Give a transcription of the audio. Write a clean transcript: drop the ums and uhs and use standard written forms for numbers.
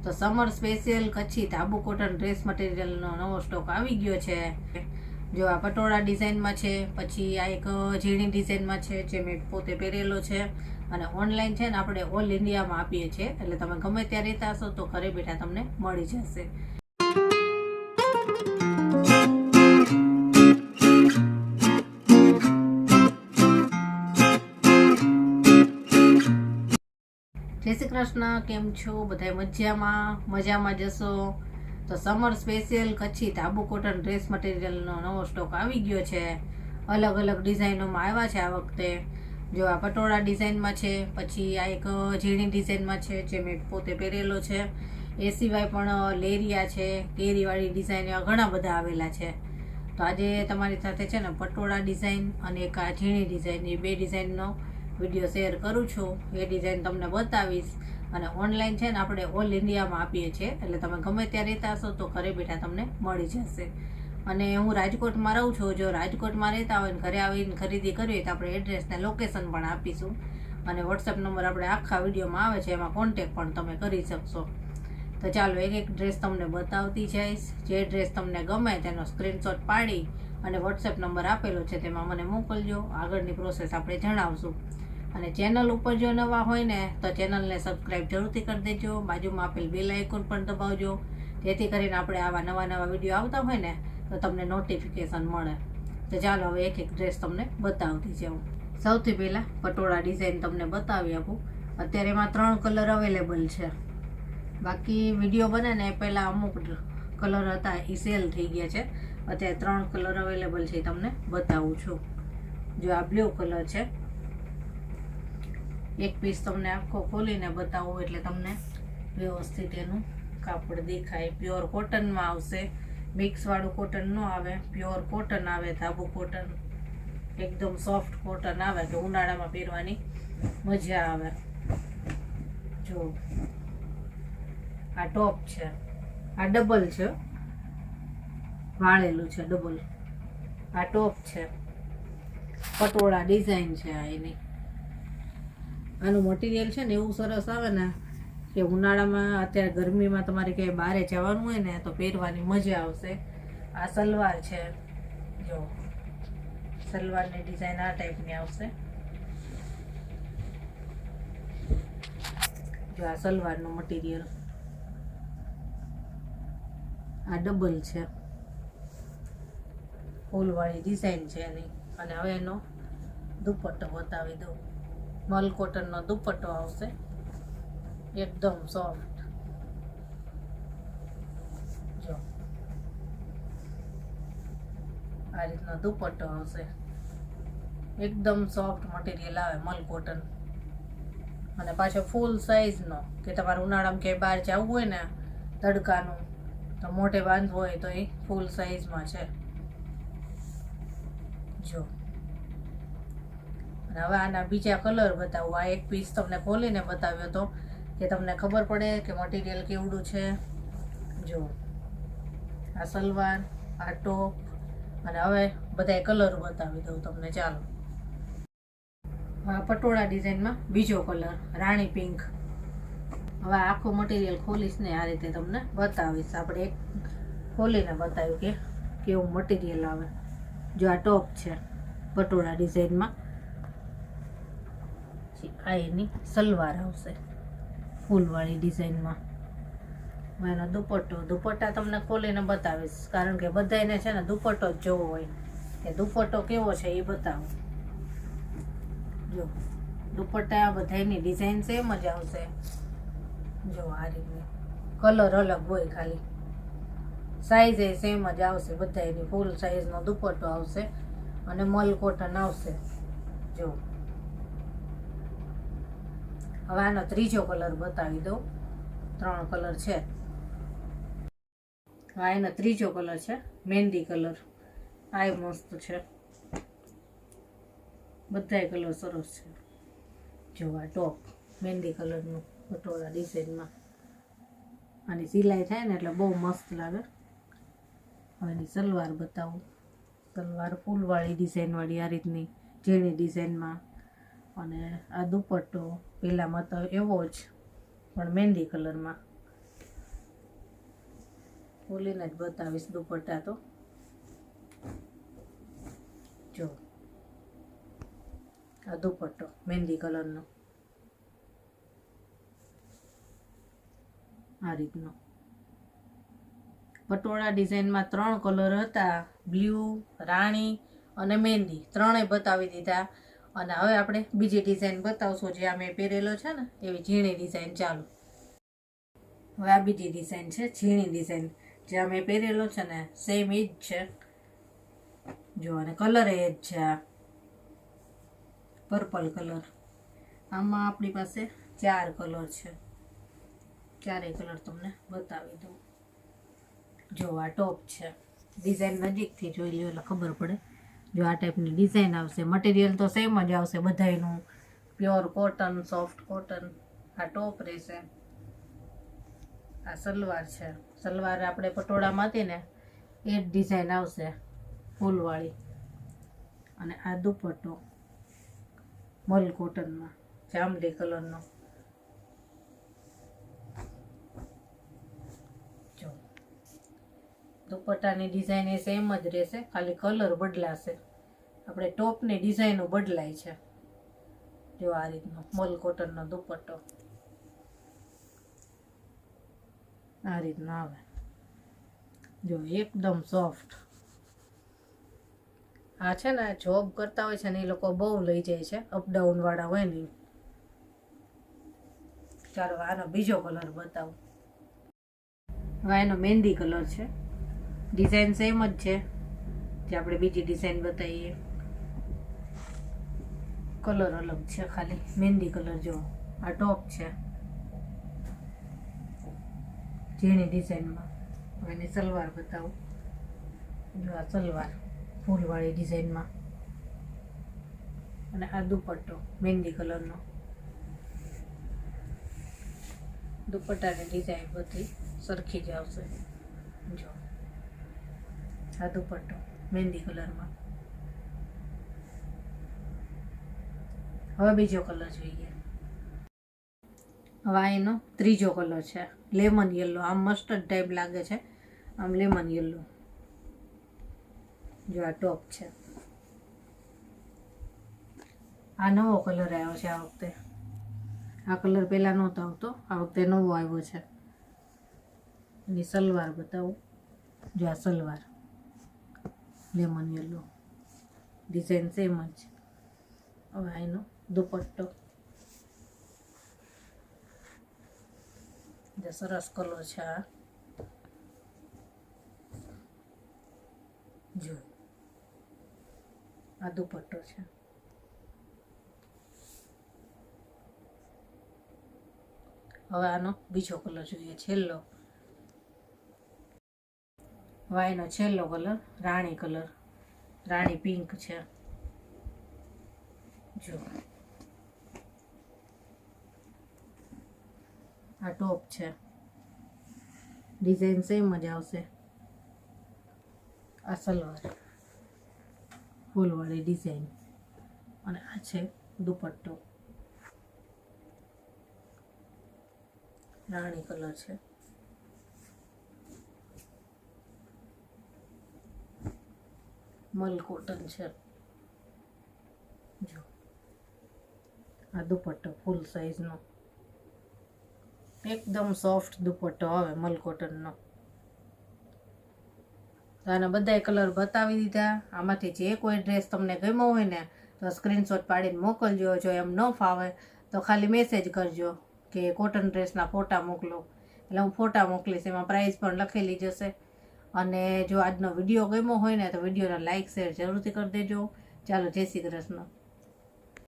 તો summer special Kutchi ધાબુ cotton dress મટીરિયલનો નવો સ્ટોક આવી ગયો છે. જો આ પટોળા ડિઝાઇનમાં છે, પછી આ એક ઝીણી ડિઝાઇનમાં છે જે મેં પોતે પહેરેલો છે. અને ઓનલાઈન છે ને આપણે ઓલ ઇન્ડિયામાં આપીએ છીએ, એટલે તમે ગમે ત્યાં રહેતા હશો તો ઘરે બેઠા તમને મળી જશે. જય શ્રી કૃષ્ણ, કેમ છો બધા? મજામાં જશો. તો સમર સ્પેશિયલ કચ્છી ધાબુ કોટન ડ્રેસ મટીરિયલનો નવો સ્ટોક આવી ગયો છે. અલગ અલગ ડિઝાઇનોમાં આવ્યા છે આ વખતે. જો આ પટોળા ડિઝાઇનમાં છે, પછી આ એક ઝીણી ડિઝાઇનમાં છે જે મેં પોતે પહેરેલો છે. એ સિવાય પણ લેરિયા છે, કેરીવાળી ડિઝાઇન, એવા ઘણા બધા આવેલા છે. તો આજે તમારી સાથે છે ને પટોળા ડિઝાઇન અને એક આ ઝીણી ડિઝાઇન, એ બે ડિઝાઇનનો વિડીયો શેર કરું છું. એ ડિઝાઇન તમને બતાવીશ. અને ઓનલાઈન છે ને આપણે ઓલ ઇન્ડિયામાં આપીએ છીએ, એટલે તમે ગમે ત્યાં રહેતા હશો તો ઘરે બેઠા તમને મળી જશે. અને હું રાજકોટમાં રહું છું. જો રાજકોટમાં રહેતા હોય ને ઘરે આવીને ખરીદી કરવી હોય તો આપણે એડ્રેસ ને લોકેશન પણ આપીશું. અને વોટ્સએપ નંબર આપણે આખા વિડીયોમાં આવે છે, એમાં કોન્ટેક પણ તમે કરી શકશો. તો ચાલો એક એક ડ્રેસ તમને બતાવતી જઈશ. જે ડ્રેસ તમને ગમે તેનો સ્ક્રીનશોટ પાડી અને વોટ્સએપ નંબર આપેલો છે તેમાં મને મોકલજો. આગળની પ્રોસેસ આપણે જણાવશું. અને ચેનલ ઉપર જો નવા હોય ને તો ચેનલને સબસ્ક્રાઈબ જરૂરથી કરી દેજો. બાજુમાં આપેલ બેલ આઇકોન પણ દબાવજો, જેથી કરીને આપણે આવા નવા વિડીયો આવતા હોય ને તો તમને નોટિફિકેશન મળે. તો ચાલો હવે એક એક ડ્રેસ તમને બતાવતી જાઉં. સૌથી પહેલાં પટોળા ડિઝાઇન તમને બતાવી આપું. અત્યારે એમાં 3 કલર અવેલેબલ છે. બાકી વિડીયો બને ને પહેલાં અમુક કલર હતા એ સેલ થઈ ગયા છે. અત્યારે 3 કલર અવેલેબલ છે, એ તમને બતાવું છું. જો આ બ્લુ કલર છે. એક પીસ તમને આખો ખોલીને બતાવું એટલે તમને વ્યવસ્થિત એનું કાપડ દેખાય. પ્યોર કોટનમાં આવશે, મિક્સવાળું કોટન ન આવે, પ્યોર કોટન આવે, ધાબુ કોટન. એકદમ સોફ્ટ કોટન આવે કે ઉનાળામાં પહેરવાની મજા આવે. જો આ ટોપ છે, આ ડબલ છે, વાળેલું છે ડબલ. આ ટોપ છે, પટોળા ડિઝાઇન છે આ એની. આનું મટીરિયલ છે ને એવું સરસ આવે ને કે ઉનાળામાં, અત્યારે ગરમીમાં તમારે ક્યાંય બહારે જવાનું હોય ને તો પહેરવાની મજા આવશે. આ સલવાર છે. જો સલવારની ડિઝાઇન આ ટાઈપની આવશે. જો આ સલવારનું મટીરિયલ, આ ડબલ છે, ફૂલવાળી ડિઝાઇન છે એની. અને હવે એનો દુપટ્ટો બતાવી દઉં. મલ કોટનનો દુપટ્ટો આવશે, એકદમ સોફ્ટ. જો આ રીતનો દુપટ્ટો આવશે, એકદમ સોફ્ટ મટીરિયલ આવે, મલ કોટન. અને પાછો ફૂલ સાઇઝનો, કે તમારે ઉનાળામાં ક્યાંય બહાર જવું હોય ને તડકાનું, તો મોઢે બાંધવું હોય તો એ ફૂલ સાઇઝમાં છે. જો અને હવે આના બીજા કલર બતાવું. આ એક પીસ તમને ખોલીને બતાવ્યો હતો કે તમને ખબર પડે કે મટીરિયલ કેવડું છે. જો આ સલવાર, આ ટોપ, અને હવે બધાય કલર બતાવી દઉં તમને. ચાલો, આ પટોળા ડિઝાઇનમાં બીજો કલર, રાણી પિંક. હવે આખું મટીરિયલ ખોલીશ ને આ રીતે તમને બતાવીશ. આપણે એક ખોલીને બતાવ્યું કે કેવું મટીરિયલ આવે. જો આ ટોપ છે પટોળા ડિઝાઇનમાં. આ એની સલવાર આવશે ફૂલવાળી ડિઝાઇનમાં. એનો દુપટ્ટા તમને ખોલીને બતાવીશ, કારણ કે બધાને છે ને દુપટ્ટો જ જોવો હોય કે દુપટ્ટો કેવો છે એ બતાવો. જો દુપટ્ટા બધાની ડિઝાઇન સેમ જ આવશે. જો આ રીતની, કલર અલગ હોય ખાલી, સાઈઝ એ સેમ જ આવશે બધાની. ફૂલ સાઈઝનો દુપટ્ટો આવશે અને મલ કોટન આવશે. જો હવે આનો ત્રીજો કલર બતાવી દઉં. 3 કલર છે. હા, એનો ત્રીજો કલર છે મહેંદી કલર. આ મસ્ત છે, બધાય કલર સરસ છે. જો આ ટોપ મહેંદી કલરનું પટોળા ડિઝાઇનમાં. આની સિલાઈ થાય ને એટલે બહુ મસ્ત લાગે. હવે એની સલવાર બતાવું. સલવાર ફૂલવાળી ડિઝાઇનવાળી, આ રીતની ઝીણી ડિઝાઇનમાં. અને આ દુપટ્ટો પહેલાંમાં તો એવો જ પણ મહેંદી કલરમાં. ખોલીને જ બતાવીશ દુપટ્ટા તો જો આ દુપટ્ટો મહેંદી કલરનો આ રીતનો પટોળા ડિઝાઇનમાં 3 કલર હતા, બ્લુ, રાણી અને મહેંદી, ત્રણેય બતાવી દીધા. અને હવે આપણે બીજી ડિઝાઇન બતાવશું જે આ મેં પહેરેલો છે ને એવી ઝીણી ડિઝાઇન. ચાલો હવે આ બીજી ડિઝાઇન છે, ઝીણી ડિઝાઇન જે આ મેં પહેરેલો છે ને સેમ એ જ છે. જો અને કલર એ જ છે, આ પર્પલ કલર. આમાં આપણી પાસે 4 કલર છે, ચારેય કલર તમને બતાવી દઉં. જો આ ટોપ છે, ડિઝાઇન નજીકથી જોઈ લ્યો એટલે ખબર પડે. જો આ ટાઈપની ડિઝાઇન આવશે, મટીરિયલ તો સેમ જ આવશે બધાયનું, પ્યોર કોટન, સોફ્ટ કોટન. આ ટોપ રહેશે, આ સલવાર છે. સલવાર આપણે પટોળામાં હતી ને એ જ ડિઝાઇન આવશે ફૂલવાળી. અને આ દુપટ્ટો મલ કોટનમાં જાંબલી કલરનો. જો દુપટ્ટાની ડિઝાઇન એ સેમ જ રહેશે, ખાલી કલર બદલાશે. આપણે ટોપની ડિઝાઇનો બદલાય છે. જો આ રીતનો મલ કોટનનો દુપટ્ટો આ રીતનો આવે. જો એકદમ સોફ્ટ. આ છે ને જોબ કરતા હોય છે ને એ લોકો બહુ લઈ જાય છે, અપડાઉન વાળા હોય ને. ચાલો આનો બીજો કલર બતાવું. હવે એનો મહેંદી કલર છે, ડિઝાઇન સેમ જ છે જે આપણે બીજી ડિઝાઇન બતાવીએ, કલર અલગ છે ખાલી. મહેંદી કલર જો આ ટોપ છે ઝીણી ડિઝાઇનમાં. હવે એની સલવાર બતાવું. જો આ સલવાર ફૂલવાળી ડિઝાઇનમાં. અને આ દુપટ્ટો મહેંદી કલરનો. દુપટ્ટાની ડિઝાઇન બધી સરખી જ આવશે. જો આ દુપટ્ટો મહેંદી કલરમાં. હવે બીજો કલર જોઈએ. હવે એનો ત્રીજો કલર છે, લેમન યલો. આમ મસ્ટર્ડ ટાઈપ લાગે છે, આમ લેમન યલો. જો આ ટોપ છે. આ નવો કલર આવ્યો છે આ વખતે. આ કલર પહેલાં નહોતો આવતો, આ વખતે નવો આવ્યો છે. એની સલવાર બતાવું. જો આ salwar lemon yellow, design same જ. હવે એનો દુપટ્ટો જે સરસ કલર છે આ. જો આ દુપટ્ટો છે. હવે આનો બીજો કલર જોઈએ, છેલ્લો. હવે એનો છેલ્લો કલર રાણી કલર, રાણી પિંક છે. જો આ ટોપ છે, ડિઝાઇન સેમ જ આવશે. આ સલવાર ફૂલવાળી ડિઝાઇન. અને આ છે દુપટ્ટો, રાણી કલર છે. મલ કોટન છે. જો આ દુપટ્ટો ફૂલ સાઈઝનો, એકદમ સોફ્ટ દુપટ્ટો આવે મલ કોટનનો. તો આના બધાય કલર બતાવી દીધા. આમાંથી જે કોઈ ડ્રેસ તમને ગમ્યો હોય ને તો સ્ક્રીનશોટ પાડીને મોકલજો. જો એમ ન ફાવે તો ખાલી મેસેજ કરજો કે કોટન ડ્રેસના ફોટા મોકલો, એટલે હું ફોટા મોકલીશ. એમાં પ્રાઇસ પણ લખેલી જશે. અને જો આજનો વિડીયો ગમ્યો હોય ને તો વિડીયોને લાઇક શેર જરૂરથી કરી દેજો. ચાલો, જય શ્રી કૃષ્ણ.